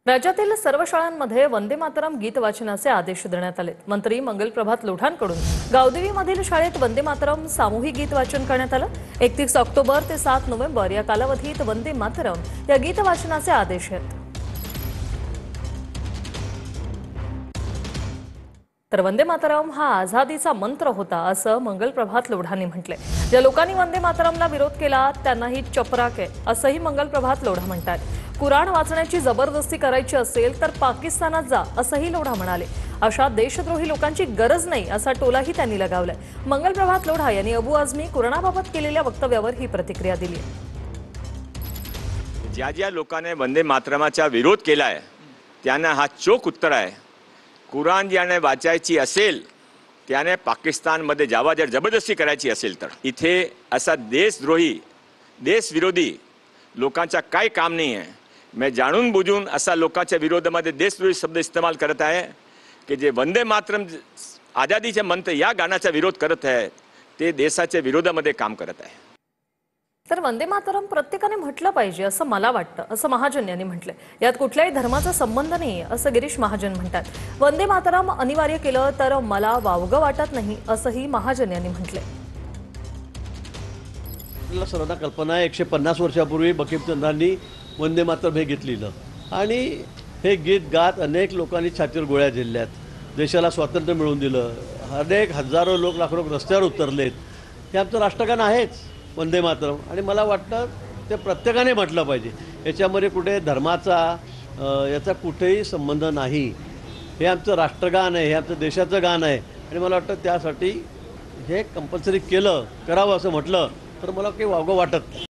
राज्यातील सर्व शाळांमध्ये वंदे मातरम गीत वाचनाचे आदेश देण्यात आले। मंत्री मंगलप्रभात लोढांकडून गावदेवीमधील शाळेत वंदे मातरम सामूहिक गीत वाचन करण्यात आलं। 31 ऑक्टोबर ते 7 नोव्हेंबर या कालावधीत वंदे मातरम या गीत वाचनाचे आदेश आहेत। तर वंदे मातरम हा आझादीचा मंत्र होता असं मंगलप्रभात लोढांनी म्हटले। ज्या लोकांनी वंदे मातरमला विरोध केला त्यांनाही चपराक आहे असंही मंगलप्रभात लोढा म्हणतात। कुराण वाचण्याची जबरदस्ती करायची असेल तर पाकिस्तानात जा असंही लोढा म्हणाले। अशा देशद्रोही लोकांची गरज नाही असा टोलाही त्यांनी लगावलाय। मंगलप्रभात लोढा यांनी अबू आझमी कुराणाबाबत केलेल्या वक्तव्यावर ही प्रतिक्रिया दिली आहे। ज्या लोकांनी वंदे मातरमाचा विरोध केलाय त्यांना हा चोख उत्तर आहे। कुराण ज्याने वाचायची असेल त्याने पाकिस्तानमध्ये जावा। जर जबरदस्ती करायची असेल तर इथे असा देशद्रोही देशविरोधी लोकांचा काय काम नाही आहे। मैं जाणून बुजून असा लोकांच्या विरोधामध्ये देशद्रोही शब्द इस्तेमाल करत आहे की जे वंदे मातरम आजादीचे मंत्र या गाण्याचा विरोध करत आहे ते देशाच्या विरोधामध्ये काम करत आहे। तर वंदे मातरम प्रत्येकाने म्हटलं पाहिजे असं मला वाटतं असं महाजन यांनी म्हटलंय। यात कुठल्याही धर्माचा संबंध नाही असं गिरीश महाजन म्हणतात। वंदे मातरम अनिवार्य केलं तर मला वावगं वाटत नाही असंही महाजन यांनी म्हटलंय। आपल्याला सर्वांना कल्पना आहे 150 वर्षापूर्वी बंकिमचंद्रांनी वंदे मातरम हे गीत लिहिलं आणि हे गीत गात अनेक लोकांनी छातीवर गोळ्या झेलल्यात, देशाला स्वातंत्र्य मिळवून दिलं, अनेक हजारो लोक लाखो लोक रस्त्यावर उतरलेत। हे आमचं राष्ट्रगान आहेच वंदे मातरम आणि मला वाटतं ते प्रत्येकाने म्हटलं पाहिजे। याच्यामध्ये कुठे धर्माचा याचा कुठेही संबंध नाही। हे आमचं राष्ट्रगान आहे, हे आमचं देशाचं गाण आहे आणि मला वाटतं त्यासाठी हे कंपल्सरी करावं असं म्हटलं तर मला काही वावगं वाटत नाही।